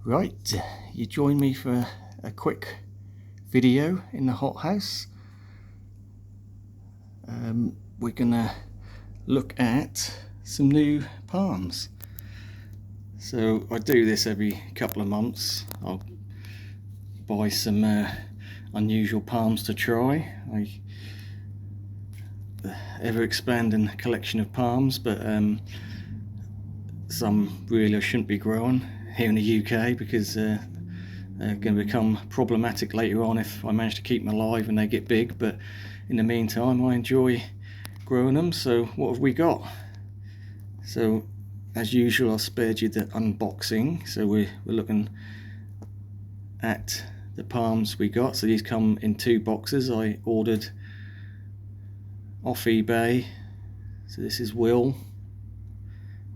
Right, you join me for a quick video in the hothouse. We're gonna look at some new palms. So I do this every couple of months. I'll buy some unusual palms to try. Ever expanding collection of palms, but some really I shouldn't be growing here in the UK because they're going to become problematic later on if I manage to keep them alive and they get big. But in the meantime, I enjoy growing them. So what have we got? So as usual, I spared you the unboxing. So we're looking at the palms we got. So these come in 2 boxes. I ordered off eBay. So this is Will,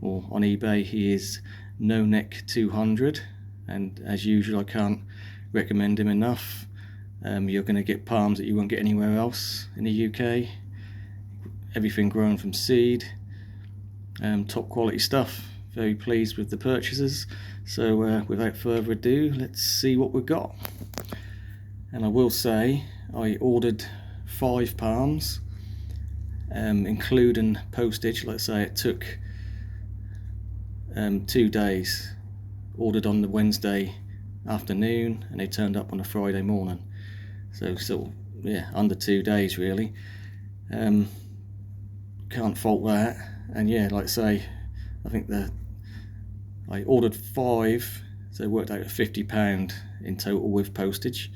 or on eBay he is No Neck 200, and as usual I can't recommend him enough. You're going to get palms that you won't get anywhere else in the UK. Everything grown from seed, top quality stuff. Very pleased with the purchases. So without further ado, let's see what we've got. And I will say I ordered 5 palms, including postage. Let's say it took 2 days. Ordered on the Wednesday afternoon and they turned up on a Friday morning. So yeah, under 2 days really. Can't fault that. And yeah, like I say, I think I ordered 5, so it worked out at £50 in total with postage.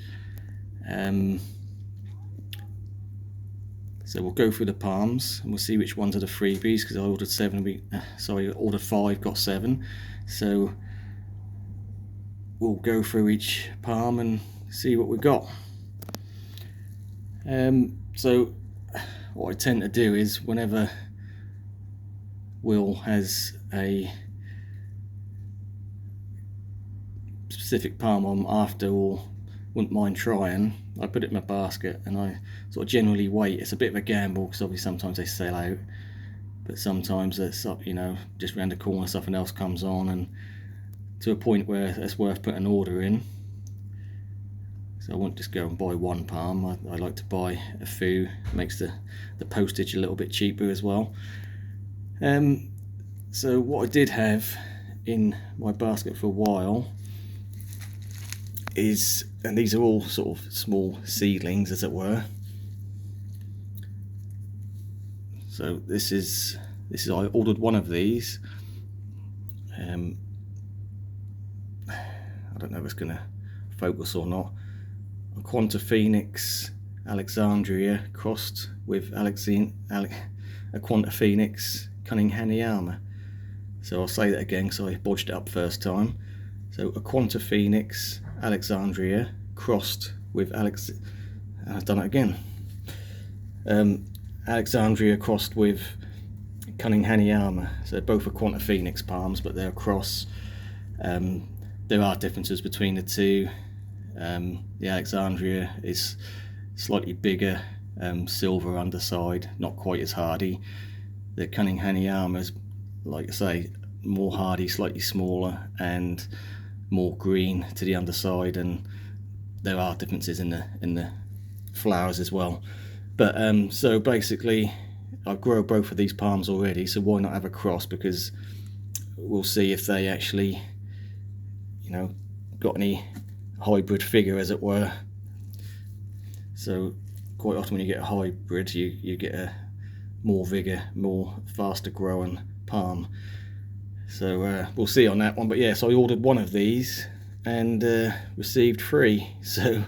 So we'll go through the palms and we'll see which ones are the freebies, because I ordered 7. I ordered 5, got 7. So we'll go through each palm and see what we got. So what I tend to do is whenever Will has a specific palm I'm after or wouldn't mind trying, I put it in my basket and I sort of generally wait. It's a bit of a gamble because obviously sometimes they sell out, but sometimes it's up, just around the corner something else comes on, and to a point where it's worth putting an order in. So I won't just go and buy 1 palm. I like to buy a few. It makes the postage a little bit cheaper as well. So what I did have in my basket for a while is, and these are all sort of small seedlings as it were. So this is I ordered 1 of these. I don't know if it's going to focus or not. A Quanta Phoenix Alexandria crossed with a Quanta Phoenix Cunninghamiana. So I'll say that again because I bodged it up first time. So a Quanta Phoenix Alexandria crossed with I've done it again. Alexandria crossed with Cunninghamiana. So both are Quanta Phoenix palms, but they're a cross. There are differences between the two. The Alexandria is slightly bigger, silver underside, not quite as hardy. The Cunninghamiana is, like I say, more hardy, slightly smaller and more green to the underside, and there are differences in the flowers as well. But so basically I grow both of these palms already, so why not have a cross, because we'll see if they actually got any hybrid figure as it were. So quite often when you get a hybrid you get a more vigor, more faster growing palm. So we'll see on that one. But yeah, so I ordered 1 of these and received 3, so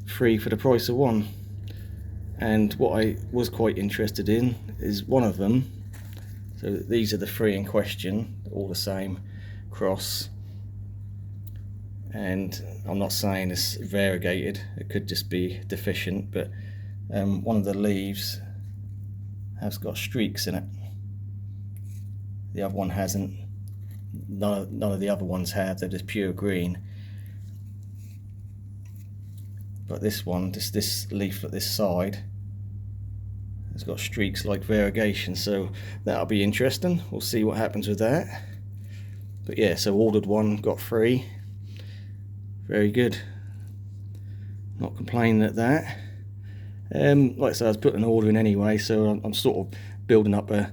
3 for the price of 1. And what I was quite interested in is 1 of them. So these are the 3 in question, all the same cross. And I'm not saying it's variegated, it could just be deficient, but one of the leaves has got streaks in it. The other one hasn't. None of the other ones have, they're just pure green. But this one, this leaf at this side, has got streaks like variegation, so that'll be interesting. We'll see what happens with that. But yeah, so ordered one, got 3. Very good. Not complaining at that. Like I said, I was putting an order in anyway, so I'm sort of building up a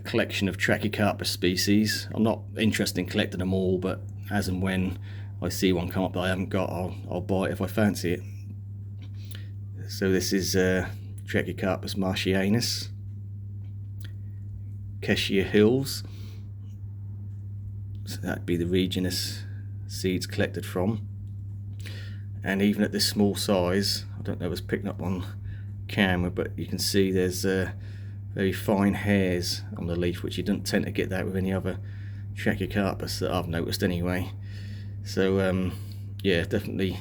collection of Trachycarpus species. I'm not interested in collecting them all, but as and when I see one come up that I haven't got, I'll buy it if I fancy it. So this is Trachycarpus martianus, Cheshire Hills. So that'd be the region this seed's collected from. And even at this small size, I don't know if it's picking up on camera, but you can see there's very fine hairs on the leaf, which you don't tend to get that with any other Trachycarpus that I've noticed anyway. So yeah, definitely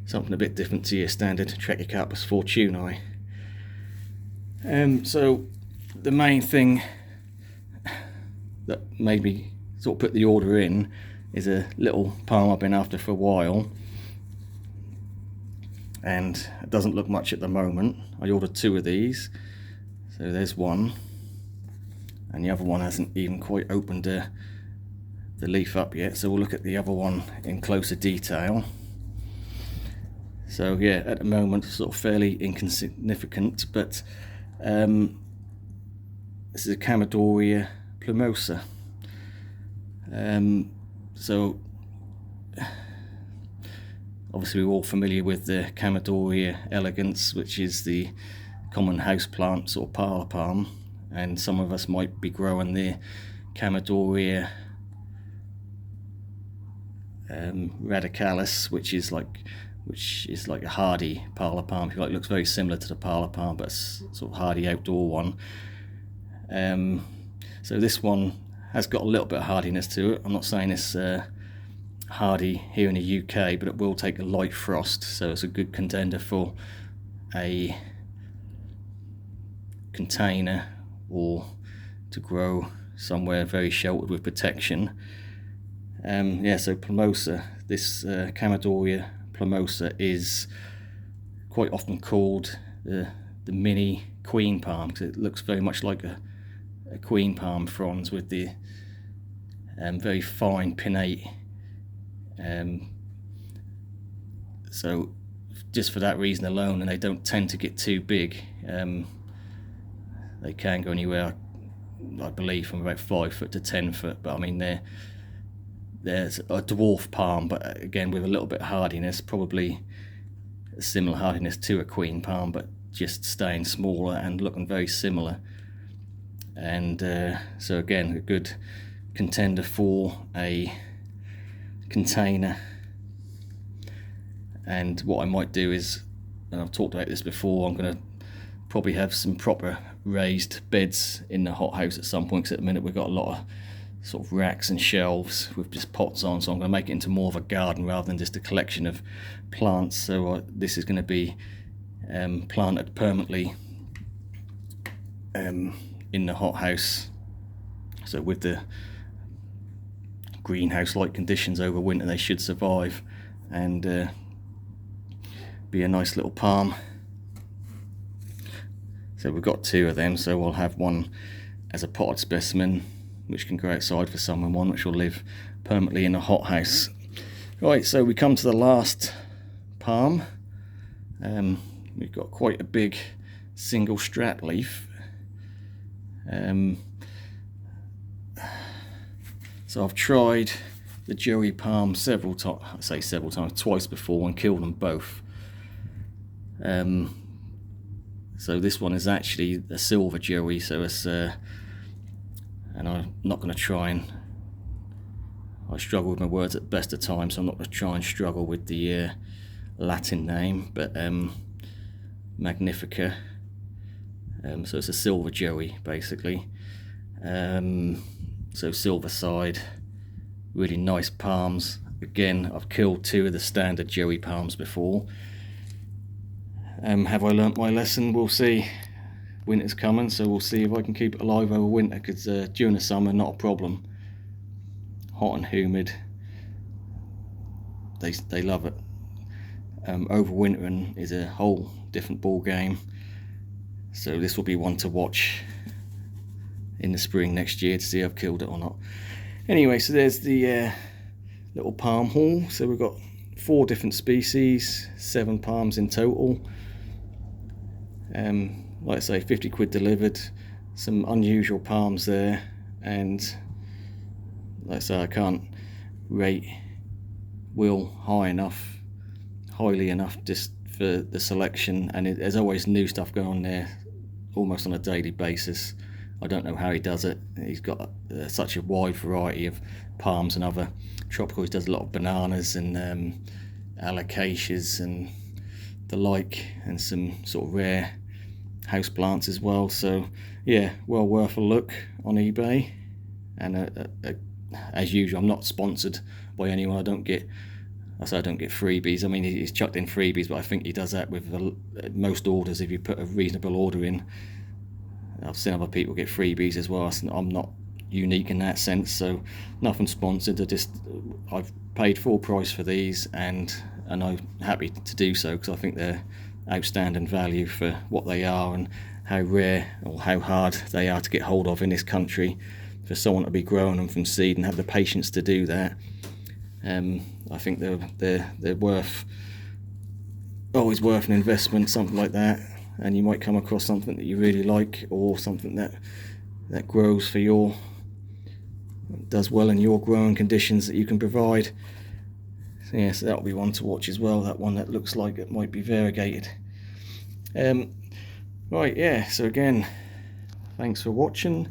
something a bit different to your standard Trachycarpus fortunei. So the main thing that made me sort of put the order in is a little palm I've been after for a while, and it doesn't look much at the moment. I ordered 2 of these, so there's one, and the other one hasn't even quite opened the leaf up yet, so we'll look at the other one in closer detail. So yeah, at the moment sort of fairly insignificant, but this is a Chamaedorea plumosa. So obviously we're all familiar with the Chamaedorea elegans, which is the common house plant, sort of parlour palm, and some of us might be growing the Chamaedorea radicalis, which is like a hardy parlour palm, if you like. It looks very similar to the parlour palm, but it's sort of hardy outdoor one. So this one has got a little bit of hardiness to it. I'm not saying it's hardy here in the UK, but it will take a light frost, so it's a good contender for a container or to grow somewhere very sheltered with protection. Yeah, so plumosa, this Chamaedorea plumosa is quite often called the mini queen palm, because it looks very much like a queen palm fronds with the very fine pinnate. So just for that reason alone, and they don't tend to get too big. They can go anywhere, I believe, from about 5 foot to 10 foot, but I mean there's a dwarf palm, but again with a little bit of hardiness, probably a similar hardiness to a queen palm, but just staying smaller and looking very similar. And so again, a good contender for a container. And what I might do is, and I've talked about this before, I'm going to probably have some proper raised beds in the hothouse at some point, because at the minute we've got a lot of sort of racks and shelves with just pots on, so I'm going to make it into more of a garden rather than just a collection of plants. So this is going to be planted permanently in the hothouse, so with the greenhouse like conditions over winter they should survive and be a nice little palm. So we've got 2 of them, so we'll have one as a potted specimen which can go outside for summer, and one which will live permanently in a hothouse. Right, so we come to the last palm. We've got quite a big single strap leaf. So I've tried the Joey palm several times, I say several times, twice before, and killed them both. So this one is actually a silver Joey, so it's and I'm not going to try and, I struggle with my words at best of times, so I'm not going to try and struggle with the Latin name, but Magnifica. So it's a silver Joey basically. So silver side, really nice palms. Again, I've killed 2 of the standard Joey palms before. Have I learnt my lesson? We'll see. Winter's coming, so we'll see if I can keep it alive over winter, because during the summer, not a problem. Hot and humid, they love it. Overwintering is a whole different ball game, so this will be one to watch in the spring next year to see if I've killed it or not. Anyway, so there's the little palm haul. So we've got 4 different species, 7 palms in total. Like I say, 50 quid delivered. Some unusual palms there, and like I say, I can't rate Will highly enough just for the selection, and there's always new stuff going on there almost on a daily basis. I don't know how he does it. He's got such a wide variety of palms and other tropicals. He does a lot of bananas and alocasias and the like, and some sort of rare house plants as well. So yeah, well worth a look on eBay. And as usual, I'm not sponsored by anyone. I don't get freebies. I mean, he's chucked in freebies, but I think he does that with most orders. If you put a reasonable order in, I've seen other people get freebies as well. I'm not unique in that sense, so nothing sponsored. I've paid full price for these, and I'm happy to do so, because I think they're outstanding value for what they are and how rare or how hard they are to get hold of in this country. For someone to be growing them from seed and have the patience to do that, I think they're always worth an investment, something like that. And you might come across something that you really like, or something that grows for does well in your growing conditions that you can provide. So yeah, so that'll be one to watch as well. That one that looks like it might be variegated. Right, yeah. So again, thanks for watching.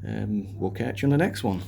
We'll catch you on the next one.